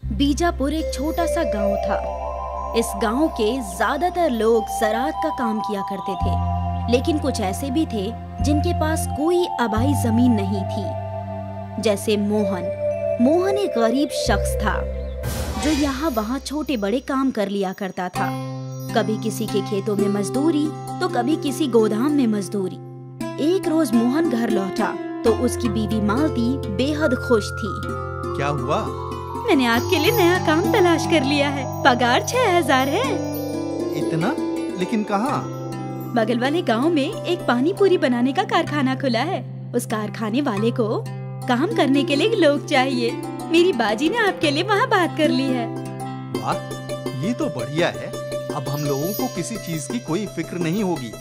बीजापुर एक छोटा सा गांव था। इस गांव के ज्यादातर लोग ज़राअत का काम किया करते थे, लेकिन कुछ ऐसे भी थे जिनके पास कोई आबाई जमीन नहीं थी। जैसे मोहन एक गरीब शख्स था जो यहाँ वहाँ छोटे बड़े काम कर लिया करता था। कभी किसी के खेतों में मजदूरी तो कभी किसी गोदाम में मजदूरी। एक रोज मोहन घर लौटा तो उसकी बीवी मालती बेहद खुश थी। क्या हुआ? मैंने आपके लिए नया काम तलाश कर लिया है। पगार 6000 है। इतना? लेकिन कहाँ? बगल वाले गांव में एक पानी पूरी बनाने का कारखाना खुला है। उस कारखाने वाले को काम करने के लिए लोग चाहिए। मेरी बाजी ने आपके लिए वहाँ बात कर ली है। वाह, ये तो बढ़िया है। अब हम लोगों को किसी चीज की कोई फिक्र नहीं होगी।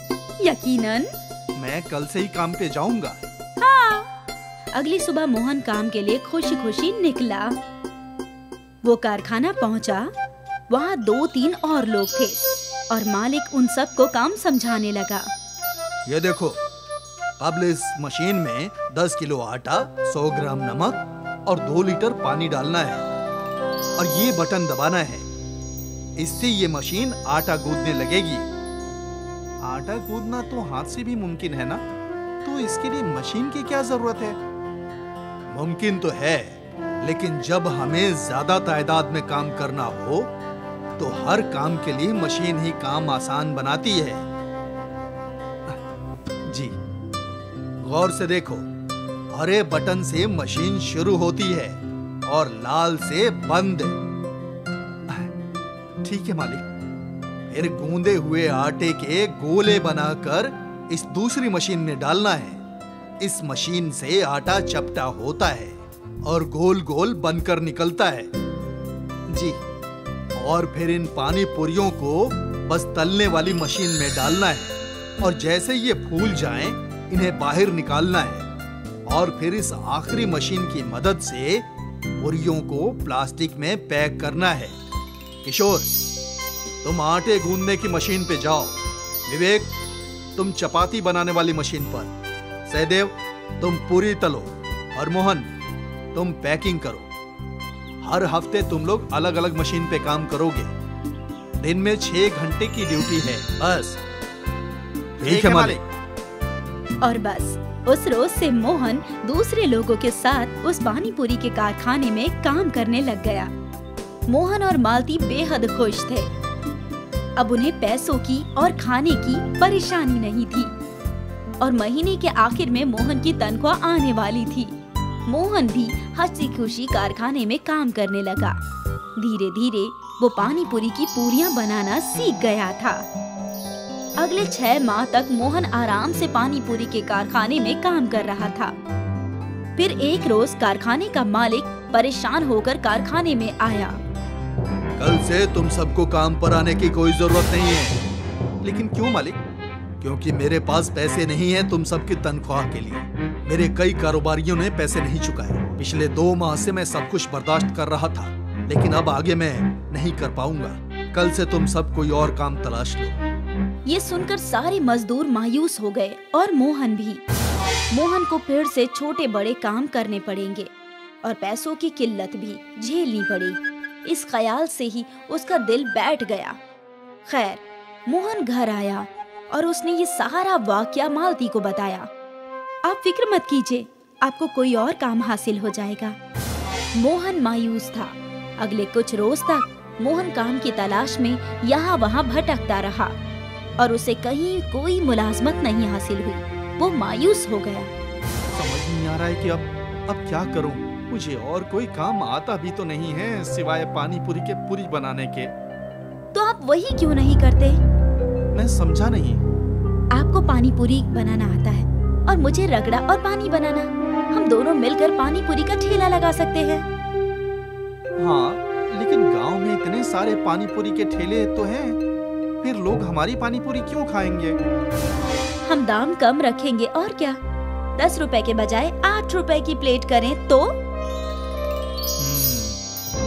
यकीनन। मैं कल से ही काम पे जाऊंगा। हाँ। अगली सुबह मोहन काम के लिए खुशी खुशी निकला। वो कारखाना पहुंचा। वहाँ 2-3 और लोग थे और मालिक उन सबको काम समझाने लगा। ये देखो, अब इस मशीन में 10 किलो आटा, 100 ग्राम नमक और 2 लीटर पानी डालना है और ये बटन दबाना है। इससे ये मशीन आटा गूंदने लगेगी। आटा गूंदना तो हाथ से भी मुमकिन है ना, तो इसके लिए मशीन की क्या जरूरत है? मुमकिन तो है, लेकिन जब हमें ज्यादा तादाद में काम करना हो तो हर काम के लिए मशीन ही काम आसान बनाती है। जी, गौर से देखो, हरे बटन से मशीन शुरू होती है और लाल से बंद। ठीक है मालिक। फिर गूंदे हुए आटे के गोले बनाकर इस दूसरी मशीन में डालना है। इस मशीन से आटा चपटा होता है और गोल गोल बनकर निकलता है। जी, और फिर इन पानी पुरियों को बस तलने वाली मशीन में डालना है और जैसे ये फूल जाएं, इन्हें बाहर निकालना है और फिर इस आखिरी मशीन की मदद से पुरियों को प्लास्टिक में पैक करना है। किशोर, तुम आटे गूंदने की मशीन पे जाओ। विवेक, तुम चपाती बनाने वाली मशीन पर। सहदेव, तुम पूरी तलो और मोहन, तुम पैकिंग करो। हर हफ्ते तुम लोग अलग अलग मशीन पे काम करोगे। दिन में 6 घंटे की ड्यूटी है बस। ठीक है मालिक। और बस उस रोज से मोहन दूसरे लोगों के साथ उस पानी पूरी के कारखाने में काम करने लग गया। मोहन और मालती बेहद खुश थे। अब उन्हें पैसों की और खाने की परेशानी नहीं थी और महीने के आखिर में मोहन की तनख्वाह आने वाली थी। मोहन भी हंसी खुशी कारखाने में काम करने लगा। धीरे धीरे वो पानी पूरी की पूरियां बनाना सीख गया था। अगले 6 माह तक मोहन आराम से पानी पूरी के कारखाने में काम कर रहा था। फिर एक रोज कारखाने का मालिक परेशान होकर कारखाने में आया। कल से तुम सबको काम पर आने की कोई जरूरत नहीं है। लेकिन क्यों मालिक? क्योंकि मेरे पास पैसे नहीं है तुम सबकी तनख्वाह के लिए। मेरे कई कारोबारियों ने पैसे नहीं चुकाए। पिछले 2 माह से मैं सब कुछ बर्दाश्त कर रहा था, लेकिन अब आगे मैं नहीं कर पाऊंगा। कल से तुम सब कोई और काम तलाश लो। ये सुनकर सारे मजदूर मायूस हो गए और मोहन भी। मोहन को फिर से छोटे बड़े काम करने पड़ेंगे और पैसों की किल्लत भी झेलनी पड़ेगी। इस ख्याल से ही उसका दिल बैठ गया। खैर, मोहन घर आया और उसने ये सारा वाकया मालती को बताया। आप फिक्र मत कीजिए, आपको कोई और काम हासिल हो जाएगा। मोहन मायूस था। अगले कुछ रोज तक मोहन काम की तलाश में यहाँ वहाँ भटकता रहा और उसे कहीं कोई मुलाजमत नहीं हासिल हुई। वो मायूस हो गया। समझ नहीं आ रहा है कि अब क्या करूं? मुझे और कोई काम आता भी तो नहीं है सिवाय पानी पूरी के पूरी बनाने के। तो आप वही क्यों नहीं करते? मैं समझा नहीं। आपको पानी पूरी बनाना आता है और मुझे रगड़ा और पानी बनाना। हम दोनों मिलकर पानी पूरी का ठेला लगा सकते हैं। हाँ, लेकिन गांव में इतने सारे पानी पूरी के ठेले तो हैं, फिर लोग हमारी पानी पूरी क्यों खाएंगे? हम दाम कम रखेंगे और क्या। 10 रुपए के बजाय 8 रुपए की प्लेट करें तो?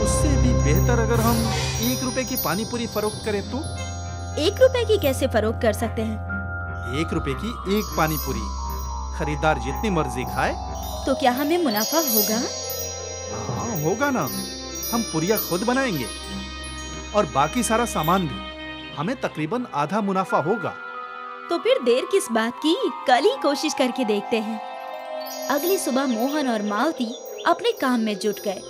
उससे भी बेहतर अगर हम 1 रुपए की पानी पूरी फरोख्त करें तो? 1 रुपए की कैसे फरोख्त कर सकते हैं? 1 रुपए की 1 पानी पूरी, खरीदार जितनी मर्जी खाए। तो क्या हमें मुनाफा होगा? हाँ, होगा ना। हम पुरिया खुद बनाएंगे और बाकी सारा सामान भी। हमें तकरीबन आधा मुनाफा होगा। तो फिर देर किस बात की, कल ही कोशिश करके देखते हैं। अगली सुबह मोहन और मालती अपने काम में जुट गए।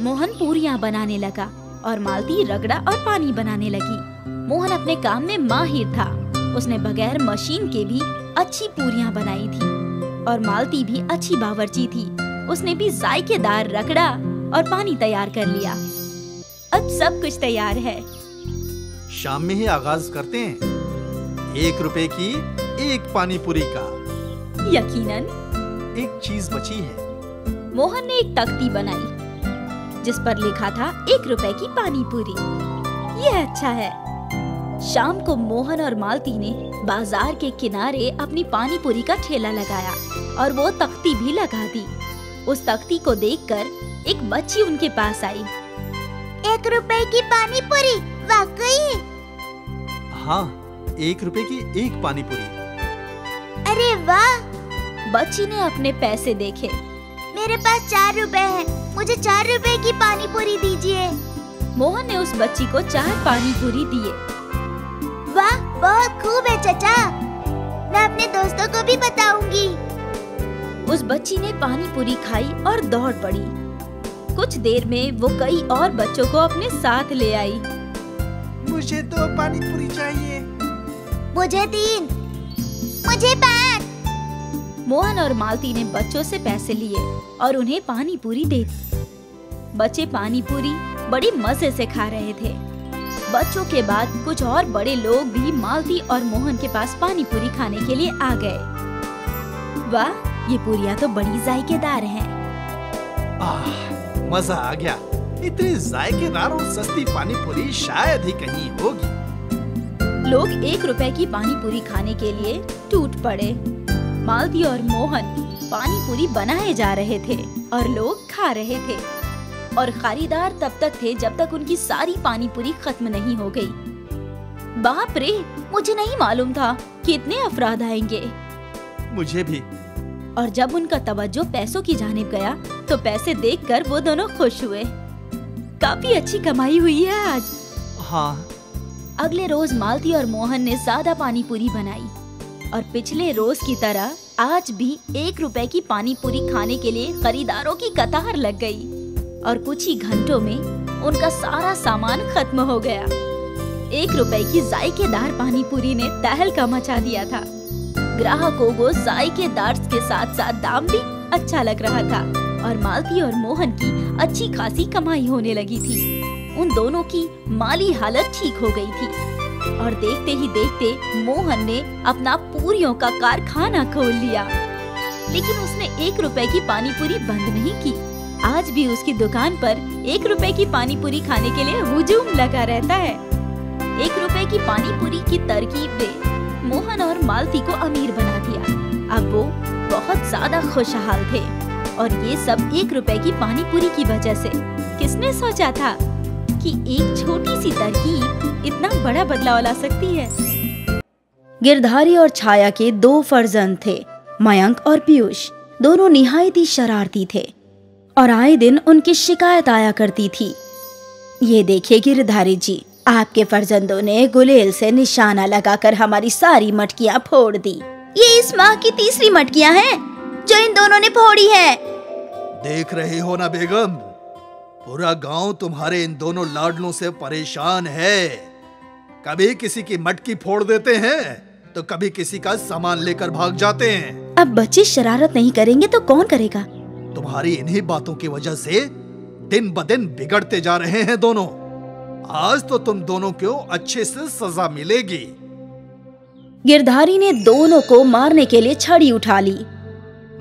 मोहन पूरियां बनाने लगा और मालती रगड़ा और पानी बनाने लगी। मोहन अपने काम में माहिर था। उसने बगैर मशीन के भी अच्छी पूरियां बनाई थी और मालती भी अच्छी बावर्ची थी। उसने भी जायकेदार रगड़ा और पानी तैयार कर लिया। अब सब कुछ तैयार है। शाम में ही आगाज करते हैं। 1 रुपए की 1 पानी पूरी का। यकीनन। एक चीज बची है। मोहन ने एक तख्ती बनाई जिस पर लिखा था 1 रुपए की पानी पूरी। यह अच्छा है। शाम को मोहन और मालती ने बाजार के किनारे अपनी पानी पूरी का ठेला लगाया और वो तख्ती भी लगा दी। उस तख्ती को देखकर एक बच्ची उनके पास आई। 1 रुपए की पानी पूरी, वाकई? हाँ, 1 रुपए की 1 पानी पूरी। अरे वाह! बच्ची ने अपने पैसे देखे। मेरे पास 4 रुपए हैं। मुझे 4 रुपए की पानी पूरी दीजिए। मोहन ने उस बच्ची को 4 पानी पूरी दिए। वाह, बहुत खूब है चाचा। मैं अपने दोस्तों को भी बताऊंगी। उस बच्ची ने पानी पूरी खाई और दौड़ पड़ी। कुछ देर में वो कई और बच्चों को अपने साथ ले आई। मुझे 2 पानी पूरी चाहिए। मुझे 3, मुझे 5। मोहन और मालती ने बच्चों से पैसे लिए और उन्हें पानी पूरी दे दी। बच्चे पानी पूरी बड़ी मजे से खा रहे थे। बच्चों के बाद कुछ और बड़े लोग भी मालती और मोहन के पास पानी पूरी खाने के लिए आ गए। वाह, ये पूरियां तो बड़ी जायकेदार हैं। मजा आ गया। इतनी जायकेदार और सस्ती पानी पूरी शायद ही कहीं होगी। लोग 1 रुपए की पानी पूरी खाने के लिए टूट पड़े। मालती और मोहन पानी पूरी बनाए जा रहे थे और लोग खा रहे थे और खरीदार तब तक थे जब तक उनकी सारी पानी पूरी खत्म नहीं हो गई। बाप रे, मुझे नहीं मालूम था कि इतने अफराद आएंगे। मुझे भी। और जब उनका तवज्जो पैसों की जानिब गया तो पैसे देखकर वो दोनों खुश हुए। काफी अच्छी कमाई हुई है आज। हाँ। अगले रोज मालती और मोहन ने ज्यादा पानी पूरी बनाई और पिछले रोज की तरह आज भी 1 रुपए की पानी पूरी खाने के लिए खरीदारों की कतार लग गई और कुछ ही घंटों में उनका सारा सामान खत्म हो गया। 1 रुपए की जायकेदार पानी पूरी ने तहलका मचा दिया था। ग्राहकों को जायकेदार के साथ साथ दाम भी अच्छा लग रहा था और मालती और मोहन की अच्छी खासी कमाई होने लगी थी। उन दोनों की माली हालत ठीक हो गई थी और देखते ही देखते मोहन ने अपना पूरियों का कारखाना खोल लिया। लेकिन उसने 1 रुपए की पानी पूरी बंद नहीं की। आज भी उसकी दुकान पर 1 रुपए की पानी पूरी खाने के लिए हुजूम लगा रहता है। 1 रुपए की पानी पूरी की तरकीब ने मोहन और मालती को अमीर बना दिया। अब वो बहुत ज्यादा खुशहाल थे और ये सब 1 रुपए की पानी पूरी की वजह से। किसने सोचा था कि एक छोटी सी तरकीब इतना बड़ा बदलाव ला सकती है। गिरधारी और छाया के 2 फर्जंद थे, मयंक और पीयूष। दोनों निहायत ही शरारती थे और आए दिन उनकी शिकायत आया करती थी। ये देखिए गिरधारी जी, आपके फर्जंदों ने गुलेल से निशाना लगाकर हमारी सारी मटकियां फोड़ दी। ये इस माह की तीसरी मटकियां हैं जो इन दोनों ने फोड़ी है। देख रही हो ना बेगम, पूरा गांव तुम्हारे इन दोनों लाडलों से परेशान है। कभी किसी की मटकी फोड़ देते हैं तो कभी किसी का सामान लेकर भाग जाते हैं। अब बच्चे शरारत नहीं करेंगे तो कौन करेगा? तुम्हारी इन्हीं बातों की वजह से दिन ब दिन बिगड़ते जा रहे हैं दोनों। आज तो तुम दोनों को अच्छे से सजा मिलेगी। गिरधारी ने दोनों को मारने के लिए छड़ी उठा ली।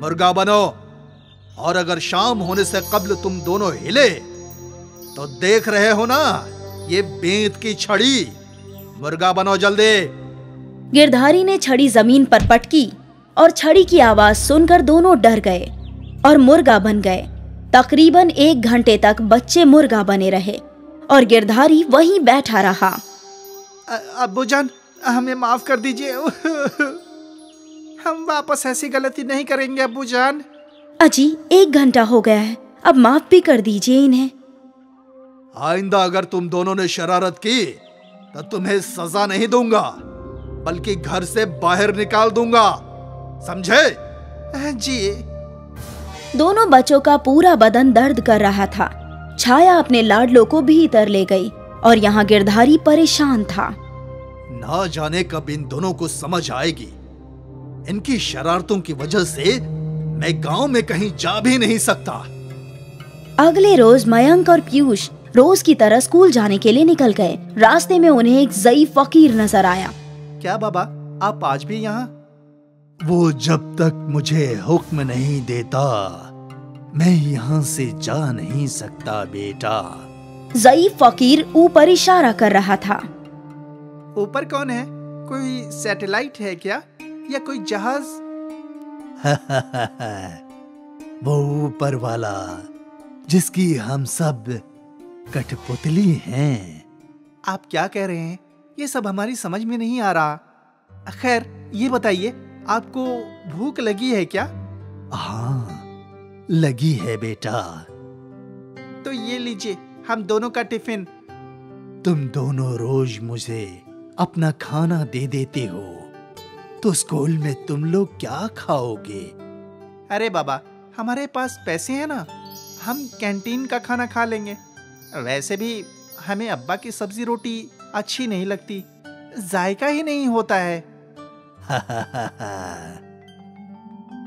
मुर्गा बनो और अगर शाम होने से कब्ल तुम दोनों हिले तो देख रहे हो ना ये बेंत की छड़ी। मुर्गा बनो जल्दी। गिरधारी ने छड़ी जमीन पर पटकी और छड़ी की आवाज सुनकर दोनों डर गए और मुर्गा बन गए। तकरीबन 1 घंटे तक बच्चे मुर्गा बने रहे और गिरधारी वहीं बैठा रहा। अब्बूजान, हमें माफ कर दीजिए। हम वापस ऐसी गलती नहीं करेंगे अब्बूजान। अजी, 1 घंटा हो गया है, अब माफ भी कर दीजिए इन्हें। आइंदा अगर तुम दोनों ने शरारत की तो तुम्हें सजा नहीं दूंगा, बल्कि घर से बाहर निकाल दूंगा, समझे? जी। दोनों बच्चों का पूरा बदन दर्द कर रहा था। छाया अपने लाडलों को भीतर ले गई और यहाँ गिरधारी परेशान था। ना जाने कब इन दोनों को समझ आएगी। इनकी शरारतों की वजह से मैं गांव में कहीं जा भी नहीं सकता। अगले रोज मयंक और पीयूष रोज की तरह स्कूल जाने के लिए निकल गए। रास्ते में उन्हें एक ज़ईफ फकीर नजर आया। क्या बाबा, आप आज भी यहाँ? वो जब तक मुझे हुक्म नहीं देता मैं यहाँ से जा नहीं सकता बेटा। ज़ईफ फकीर ऊपर इशारा कर रहा था। ऊपर कौन है? कोई सैटेलाइट है क्या, या कोई जहाज? वो ऊपर वाला जिसकी हम सब कठपुतली हैं। आप क्या कह रहे हैं? ये सब हमारी समझ में नहीं आ रहा। खैर, ये बताइए, आपको भूख लगी है क्या? हाँ, लगी है बेटा। तो ये लीजिए हम दोनों का टिफिन। तुम दोनों रोज मुझे अपना खाना दे देते हो, तो स्कूल में तुम लोग क्या खाओगे? अरे बाबा, हमारे पास पैसे हैं ना, हम कैंटीन का खाना खा लेंगे। वैसे भी हमें अब्बा की सब्जी रोटी अच्छी नहीं लगती, जायका ही नहीं होता है।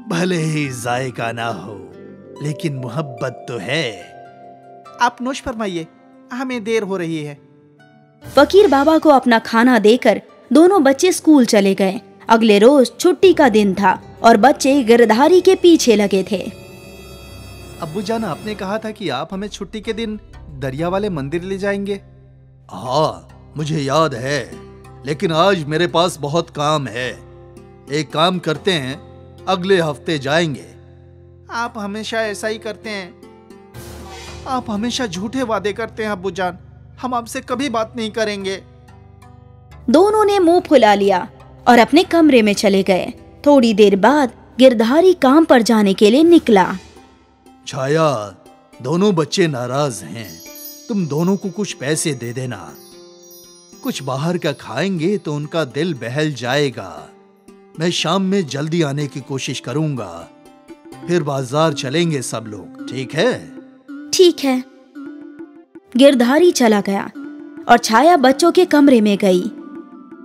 भले ही जायका ना हो, लेकिन मोहब्बत तो है। आप नोश फरमाइए, हमें देर हो रही है। फकीर बाबा को अपना खाना देकर दोनों बच्चे स्कूल चले गए। अगले रोज छुट्टी का दिन था और बच्चे गिरधारी के पीछे लगे थे। अब्बू जान, आपने कहा था कि आप हमें छुट्टी के दिन दरिया वाले मंदिर ले जाएंगे। हाँ, मुझे याद है, लेकिन आज मेरे पास बहुत काम है। एक काम करते हैं, अगले हफ्ते जाएंगे। आप हमेशा ऐसा ही करते हैं। आप हमेशा झूठे वादे करते हैं अब्बू जान। हम आपसे कभी बात नहीं करेंगे। दोनों ने मुंह फुला लिया और अपने कमरे में चले गए। थोड़ी देर बाद गिरधारी काम पर जाने के लिए निकला। छाया, दोनों बच्चे नाराज हैं। तुम दोनों को कुछ पैसे दे देना। कुछ बाहर का खाएंगे तो उनका दिल बहल जाएगा। मैं शाम में जल्दी आने की कोशिश करूंगा। फिर बाजार चलेंगे सब लोग, ठीक है? ठीक है। गिरधारी चला गया और छाया बच्चों के कमरे में गई।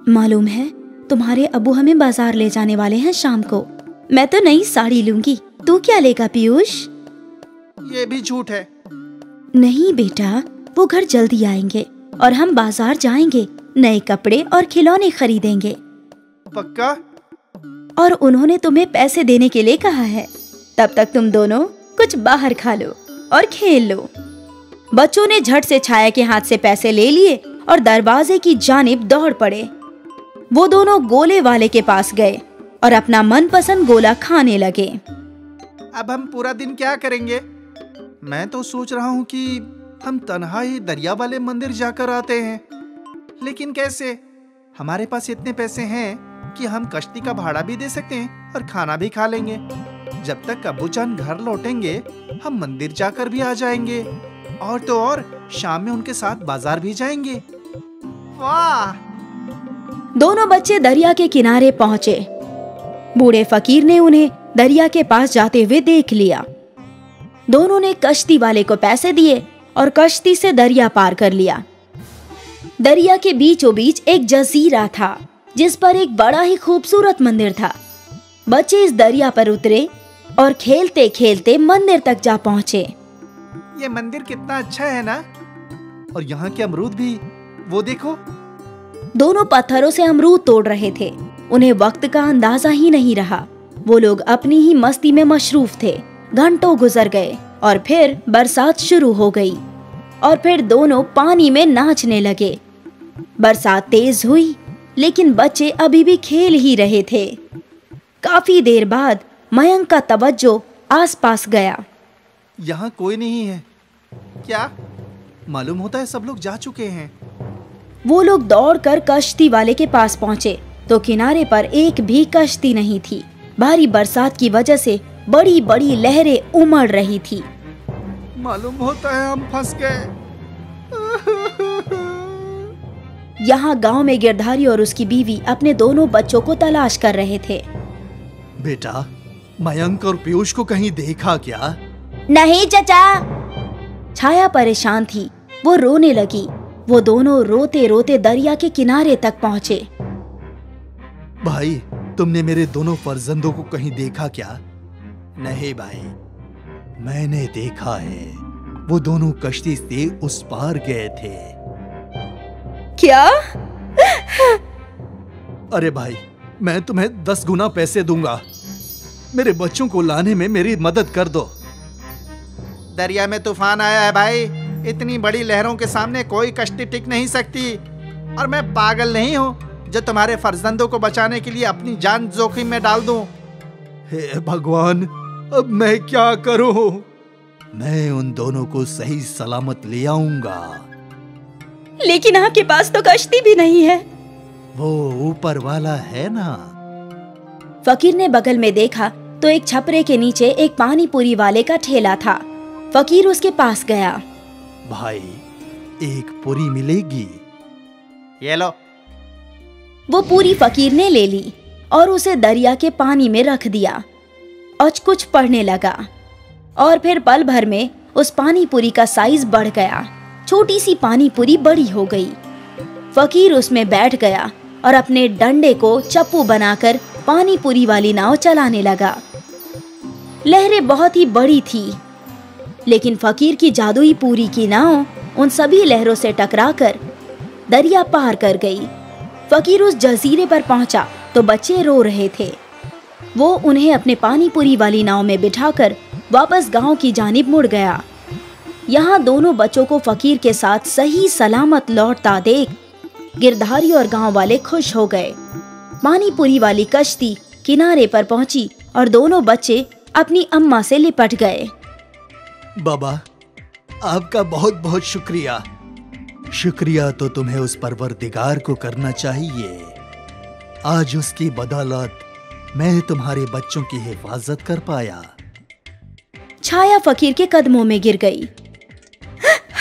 मालूम है, तुम्हारे अब्बू हमें बाजार ले जाने वाले हैं शाम को। मैं तो नई साड़ी लूंगी। तू क्या लेगा पीयूष? ये भी झूठ है। नहीं बेटा, वो घर जल्दी आएंगे और हम बाजार जाएंगे, नए कपड़े और खिलौने खरीदेंगे। पक्का? और उन्होंने तुम्हें पैसे देने के लिए कहा है। तब तक तुम दोनों कुछ बाहर खा लो और खेल लो। बच्चों ने झट से छाया के हाथ से पैसे ले लिए और दरवाजे की जानिब दौड़ पड़े। वो दोनों गोले वाले के पास गए और अपना मनपसंद गोला खाने लगे। अब हम पूरा दिन क्या करेंगे? मैं तो सोच रहा हूँ कि हम तन्हा ही दरिया वाले मंदिर जाकर आते हैं। लेकिन कैसे? हमारे पास इतने पैसे हैं कि हम कश्ती का भाड़ा भी दे सकते हैं और खाना भी खा लेंगे। जब तक अब्बू जान घर लौटेंगे, हम मंदिर जाकर भी आ जाएंगे। और तो और शाम में उनके साथ बाजार भी जाएंगे। वाह! दोनों बच्चे दरिया के किनारे पहुंचे। बूढ़े फकीर ने उन्हें दरिया के पास जाते हुए देख लिया। दोनों ने कश्ती वाले को पैसे दिए और कश्ती से दरिया पार कर लिया। दरिया के बीचों बीच एक जजीरा था, जिस पर एक बड़ा ही खूबसूरत मंदिर था। बच्चे इस दरिया पर उतरे और खेलते खेलते मंदिर तक जा पहुंचे। ये मंदिर कितना अच्छा है ना? और यहाँ के अमरूद भी, वो देखो। दोनों पत्थरों से अमरूद तोड़ रहे थे। उन्हें वक्त का अंदाजा ही नहीं रहा। वो लोग अपनी ही मस्ती में मशरूफ थे। घंटों गुजर गए और फिर बरसात शुरू हो गई और फिर दोनों पानी में नाचने लगे। बरसात तेज हुई, लेकिन बच्चे अभी भी खेल ही रहे थे। काफी देर बाद मयंक का तवज्जो आसपास गया। यहाँ कोई नहीं है क्या? मालूम होता है सब लोग जा चुके हैं। वो लोग दौड़कर कश्ती वाले के पास पहुंचे तो किनारे पर एक भी कश्ती नहीं थी। भारी बरसात की वजह से बड़ी बड़ी लहरें उमड़ रही थी। मालूम होता है हम फंस गए। यहाँ गांव में गिरधारी और उसकी बीवी अपने दोनों बच्चों को तलाश कर रहे थे। बेटा, मयंक और पीयूष को कहीं देखा क्या? नहीं चचा। छाया परेशान थी, वो रोने लगी। वो दोनों रोते रोते दरिया के किनारे तक पहुँचे। भाई, तुमने मेरे दोनों फर्जंदों को कहीं देखा क्या? नहीं भाई, मैंने देखा है। वो दोनों कश्ती से उस पार गए थे। क्या? अरे भाई, मैं तुम्हें 10 गुना पैसे दूंगा। मेरे बच्चों को लाने में मेरी मदद कर दो। दरिया में तूफान आया है भाई। इतनी बड़ी लहरों के सामने कोई कश्ती टिक नहीं सकती। और मैं पागल नहीं हूँ जो तुम्हारे फर्जंदों को बचाने के लिए अपनी जान जोखिम में डाल दूं। हे भगवान, अब मैं क्या करूं? मैं उन दोनों को सही सलामत ले आऊंगा। लेकिन आपके पास तो कश्ती भी नहीं है। वो ऊपर वाला है ना। फकीर ने बगल में देखा तो एक छपरे के नीचे एक पानी पूरी वाले का ठेला था। फकीर उसके पास गया। भाई, एक पूरी मिलेगी? ये लो। वो पूरी फकीर ने ले ली और उसे दरिया के पानी में रख दिया और कुछ पढ़ने लगा। और फिर पल भर में उस पानी पूरी का साइज बढ़ गया। छोटी सी पानी पूरी बड़ी हो गई। फकीर उसमें बैठ गया और अपने डंडे को चप्पू बनाकर पानी पूरी वाली नाव चलाने लगा। लहरें बहुत ही बड़ी थी, लेकिन फकीर की जादुई पूरी की नाव उन सभी लहरों से टकराकर दरिया पार कर गई। फकीर उस जजीरे पर पहुंचा तो बच्चे रो रहे थे। वो उन्हें अपने पानी पूरी वाली नाव में बिठाकर वापस गांव की जानिब मुड़ गया। यहाँ दोनों बच्चों को फकीर के साथ सही सलामत लौटता देख गिरधारी और गांव वाले खुश हो गए। पानी पूरी वाली कश्ती किनारे पर पहुंची और दोनों बच्चे अपनी अम्मा से लिपट गए। बाबा, आपका बहुत बहुत शुक्रिया। शुक्रिया तो तुम्हें उस परवरदिगार को करना चाहिए। आज उसकी बदौलत मैं तुम्हारे बच्चों की हिफाजत कर पाया। छाया फकीर के कदमों में गिर गई।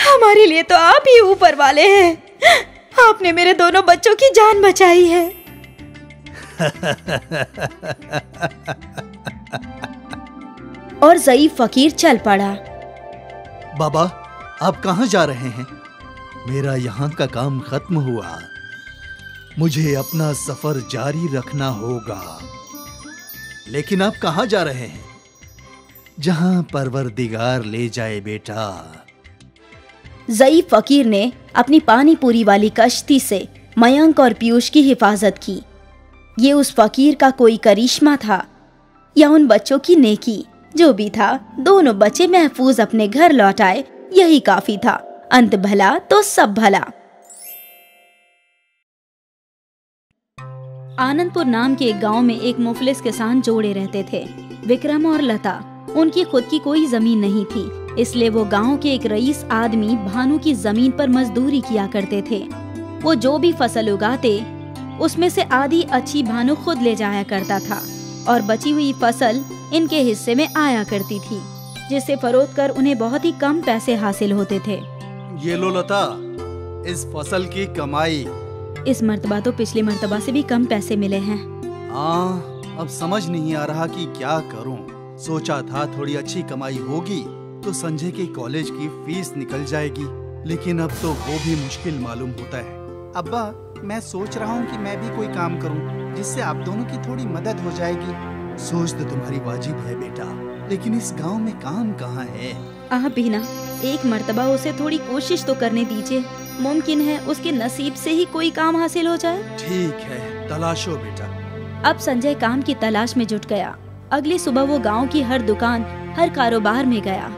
हमारे लिए तो आप ही ऊपर वाले हैं। आपने मेरे दोनों बच्चों की जान बचाई है। और ज़ईफ फकीर चल पड़ा। बाबा, आप कहाँ जा रहे हैं? मेरा यहाँ का काम खत्म हुआ। मुझे अपना सफर जारी रखना होगा। लेकिन आप कहाँ जा रहे हैं? जहाँ परवरदिगार ले जाए बेटा। ज़ईफ फकीर ने अपनी पानी पूरी वाली कश्ती से मयंक और पीयूष की हिफाजत की। ये उस फकीर का कोई करिश्मा था या उन बच्चों की नेकी? जो भी था, दोनों बच्चे महफूज अपने घर लौट आए। यही काफी था। अंत भला तो सब भला। आनंदपुर नाम के एक गांव में एक मुफलिस किसान जोड़े रहते थे, विक्रम और लता। उनकी खुद की कोई जमीन नहीं थी, इसलिए वो गांव के एक रईस आदमी भानु की जमीन पर मजदूरी किया करते थे। वो जो भी फसल उगाते उसमें से आधी अच्छी भानु खुद ले जाया करता था और बची हुई फसल इनके हिस्से में आया करती थी, जिससे फरोख्त कर उन्हें बहुत ही कम पैसे हासिल होते थे। ये लो लता, इस फसल की कमाई। इस मर्तबा तो पिछली मर्तबा से भी कम पैसे मिले हैं। हाँ, अब समझ नहीं आ रहा कि क्या करूं। सोचा था थोड़ी अच्छी कमाई होगी तो संजय के कॉलेज की फीस निकल जाएगी, लेकिन अब तो वो भी मुश्किल मालूम होता है। अब्बा, मैं सोच रहा हूँ कि मैं भी कोई काम करूँ जिससे आप दोनों की थोड़ी मदद हो जाएगी। सोच तो तुम्हारी वाजिब है बेटा, लेकिन इस गांव में काम कहाँ है? आप भी ना एक मर्तबा उसे थोड़ी कोशिश तो करने दीजिए। मुमकिन है उसके नसीब से ही कोई काम हासिल हो जाए। ठीक है, तलाशो बेटा। अब संजय काम की तलाश में जुट गया। अगली सुबह वो गांव की हर दुकान, हर कारोबार में गया।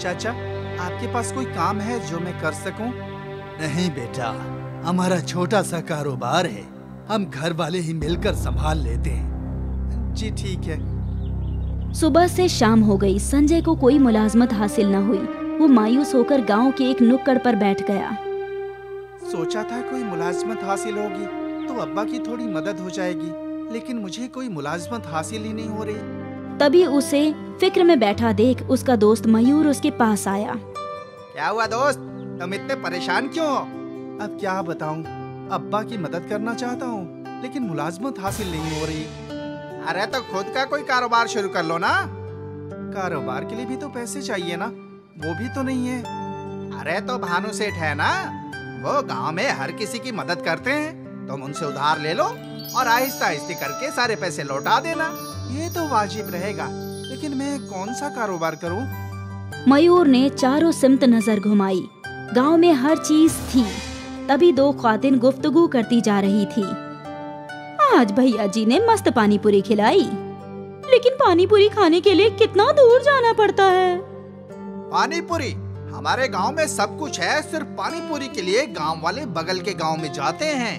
चाचा, आपके पास कोई काम है जो मैं कर सकूं? नहीं बेटा, हमारा छोटा सा कारोबार है, हम घर वाले ही मिलकर संभाल लेते हैं। जी ठीक है। सुबह से शाम हो गई, संजय को कोई मुलाजमत हासिल न हुई। वो मायूस होकर गांव के एक नुक्कड़ पर बैठ गया। सोचा था कोई मुलाजमत हासिल होगी तो अब्बा की थोड़ी मदद हो जाएगी, लेकिन मुझे कोई मुलाजमत हासिल ही नहीं हो रही। तभी उसे फिक्र में बैठा देख उसका दोस्त मयूर उसके पास आया। क्या हुआ दोस्त, तुम इतने परेशान क्यों हो? अब क्या बताऊं, अब्बा की मदद करना चाहता हूँ लेकिन मुलाजमत हासिल नहीं हो रही। अरे तो खुद का कोई कारोबार शुरू कर लो ना। कारोबार के लिए भी तो पैसे चाहिए ना, वो भी तो नहीं है। अरे तो भानु सेठ है ना, वो गांव में हर किसी की मदद करते हैं। तुम उनसे उधार ले लो और आहिस्ता आहिस्ता करके सारे पैसे लौटा देना। ये तो वाजिब रहेगा, लेकिन मैं कौन सा कारोबार करूं? मयूर ने चारों सिमत नजर घुमाई। गांव में हर चीज थी। तभी दो ख्वातिन गुफ्तगू करती जा रही थी। आज भैया जी ने मस्त पानी पूरी खिलाई, लेकिन पानी पूरी खाने के लिए कितना दूर जाना पड़ता है। पानी पूरी? हमारे गांव में सब कुछ है, सिर्फ पानी पूरी के लिए गांव वाले बगल के गांव में जाते हैं।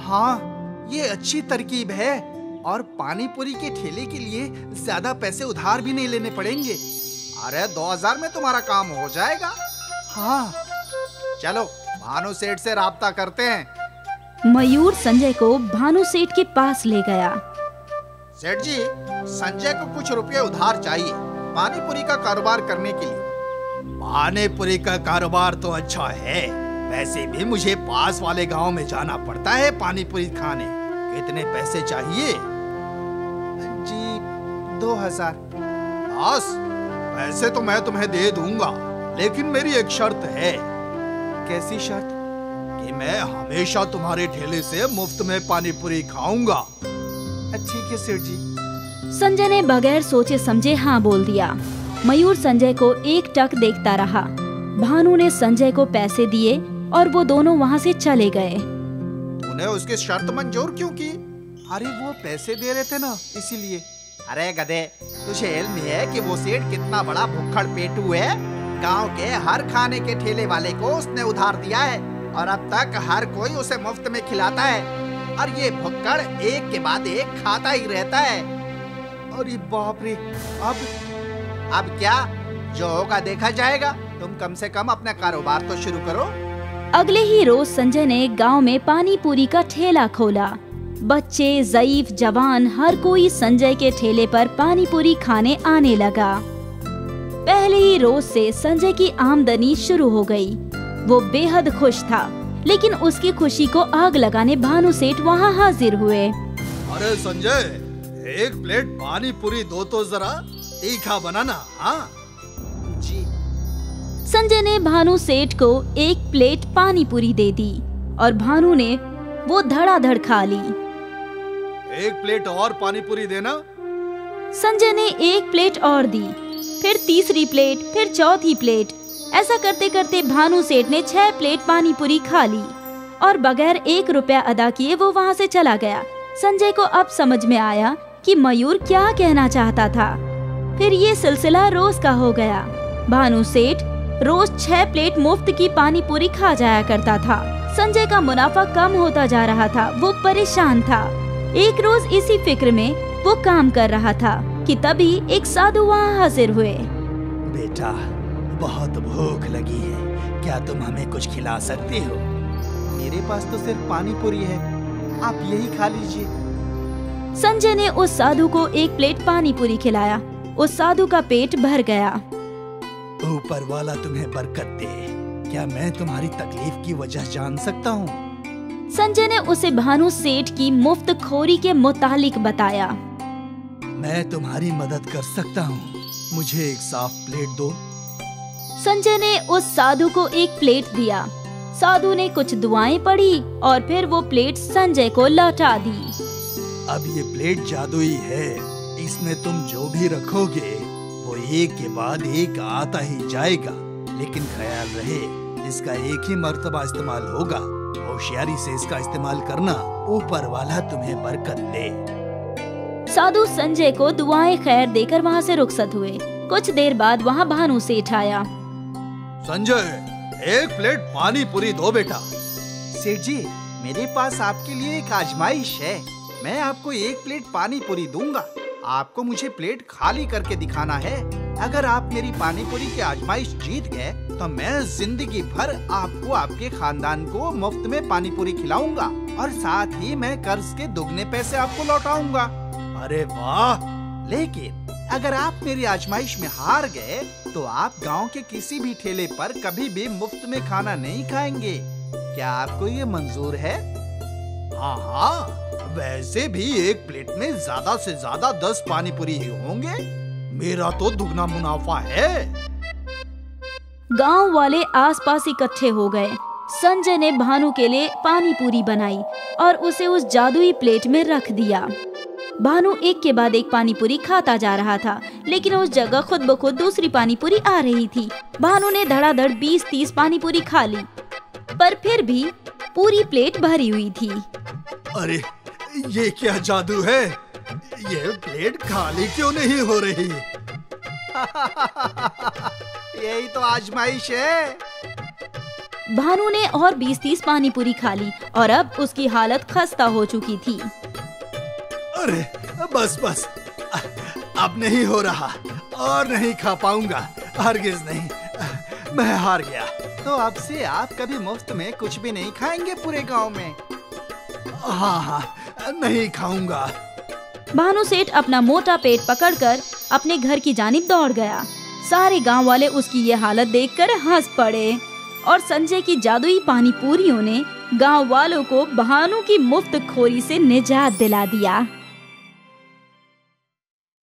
हाँ, ये अच्छी तरकीब है और पानी पूरी के ठेले के लिए ज्यादा पैसे उधार भी नहीं लेने पड़ेंगे। अरे 2000 में तुम्हारा काम हो जाएगा। हाँ, चलो भानु सेठ से राब्ता करते हैं। मयूर संजय को भानु सेठ के पास ले गया। सेठ जी, संजय को कुछ रुपए उधार चाहिए पानी पूरी का कारोबार करने के लिए। पानी पूरी का कारोबार तो अच्छा है, वैसे भी मुझे पास वाले गांव में जाना पड़ता है पानी पूरी खाने। कितने पैसे चाहिए? जी 2000। बस, पैसे तो मैं तुम्हें दे दूंगा, लेकिन मेरी एक शर्त है। कैसी शर्त? कि मैं हमेशा तुम्हारे ठेले से मुफ्त में पानी पूरी खाऊंगा। ठीक है सेठ जी। संजय ने बगैर सोचे समझे हाँ बोल दिया। मयूर संजय को एक टक देखता रहा। भानु ने संजय को पैसे दिए और वो दोनों वहाँ से चले गए। तूने उसकी शर्त मंजूर क्यों की? अरे वो पैसे दे रहे थे ना, इसीलिए। अरे गधे, तुझे इल्म है कि वो सेठ कितना बड़ा भुक्खड़ पेटू है? गांव के हर खाने के ठेले वाले को उसने उधार दिया है और अब तक हर कोई उसे मुफ्त में खिलाता है और ये भुक्कड़ एक के बाद एक खाता ही रहता है। अरे बाप रे, अब क्या? जो होगा देखा जाएगा। तुम कम से कम अपना कारोबार तो शुरू करो। अगले ही रोज संजय ने गांव में पानी पूरी का ठेला खोला। बच्चे, ज़ईफ, जवान, हर कोई संजय के ठेले पर पानी पूरी खाने आने लगा। पहले ही रोज से संजय की आमदनी शुरू हो गई। वो बेहद खुश था, लेकिन उसकी खुशी को आग लगाने भानु सेठ वहाँ हाजिर हुए। अरे संजय, एक प्लेट पानी पूरी दो तो जरा, तीखा बनाना। हाँ जी। संजय ने भानु सेठ को एक प्लेट पानी पूरी दे दी और भानु ने वो धड़ाधड़ खा ली। एक प्लेट और पानी पूरी देना। संजय ने एक प्लेट और दी, फिर तीसरी प्लेट, फिर चौथी प्लेट। ऐसा करते करते भानु सेठ ने 6 प्लेट पानी पूरी खा ली और बगैर 1 रुपया अदा किए वो वहाँ से चला गया। संजय को अब समझ में आया कि मयूर क्या कहना चाहता था। फिर ये सिलसिला रोज का हो गया। भानु सेठ रोज 6 प्लेट मुफ्त की पानी पूरी खा जाया करता था। संजय का मुनाफा कम होता जा रहा था। वो परेशान था। एक रोज इसी फिक्र में वो काम कर रहा था कि तभी एक साधु वहाँ हाजिर हुए। बेटा, बहुत भूख लगी है, क्या तुम हमें कुछ खिला सकते हो? मेरे पास तो सिर्फ पानी पूरी है, आप यही खा लीजिए। संजय ने उस साधु को एक प्लेट पानी पूरी खिलाया। उस साधु का पेट भर गया। ऊपर वाला तुम्हें बरकत दे। क्या मैं तुम्हारी तकलीफ की वजह जान सकता हूँ? संजय ने उसे भानु सेठ की मुफ्त खोरी के मुतालिक बताया। मैं तुम्हारी मदद कर सकता हूँ, मुझे एक साफ प्लेट दो। संजय ने उस साधु को एक प्लेट दिया। साधु ने कुछ दुआएं पढ़ी और फिर वो प्लेट संजय को लौटा दी। अब ये प्लेट जादुई है, इसमें तुम जो भी रखोगे वो एक के बाद एक आता ही जाएगा, लेकिन ख्याल रहे इसका एक ही मर्तबा इस्तेमाल होगा। होशियारी से इसका इस्तेमाल करना, ऊपर वाला तुम्हें बरकत दे। साधु संजय को दुआएं खैर देकर वहाँ से रुखसत हुए। कुछ देर बाद वहाँ भानु सेठ आया। संजय, एक प्लेट पानी पूरी दो बेटा। सेठ जी, मेरे पास आपके लिए एक आजमाइश है। मैं आपको एक प्लेट पानी पूरी दूंगा। आपको मुझे प्लेट खाली करके दिखाना है। अगर आप मेरी पानी पूरी की आजमाइश जीत गए तो मैं जिंदगी भर आपको, आपके खानदान को मुफ्त में पानी पूरी खिलाऊंगा और साथ ही मैं कर्ज के दुगने पैसे आपको लौटाऊंगा। अरे वाह! लेकिन अगर आप मेरी आजमाइश में हार गए तो आप गांव के किसी भी ठेले पर कभी भी मुफ्त में खाना नहीं खाएंगे। क्या आपको ये मंजूर है? हाँ हाँ, वैसे भी एक प्लेट में ज्यादा से ज्यादा 10 पानी पूरी ही होंगे। मेरा तो दुगना मुनाफा है। गांव वाले आसपास इकट्ठे हो गए। संजय ने भानु के लिए पानी पूरी बनाई और उसे उस जादुई प्लेट में रख दिया। भानु एक के बाद एक पानी पूरी खाता जा रहा था, लेकिन उस जगह खुद ब खुद दूसरी पानी पूरी आ रही थी। भानु ने धड़ाधड़ 20-30 पानी पूरी खा ली, पर फिर भी पूरी प्लेट भरी हुई थी। अरे ये क्या जादू है? ये प्लेट खाली क्यों नहीं हो रही? यही तो आजमाइश है। भानु ने और 20-30 पानी पूरी खा ली और अब उसकी हालत खस्ता हो चुकी थी। अरे बस बस, अब नहीं हो रहा और नहीं खा पाऊंगा, हरगिज नहीं, मैं हार गया। तो अब से आप कभी मुफ्त में कुछ भी नहीं खाएंगे पूरे गांव में? हाँ हाँ, नहीं खाऊंगा। भानु सेठ अपना मोटा पेट पकड़कर अपने घर की जानिब दौड़ गया। सारे गांव वाले उसकी ये हालत देखकर हंस पड़े और संजय की जादुई पानी पूरियों ने गांव वालों को भानु की मुफ्त खोरी से निजात दिला दिया।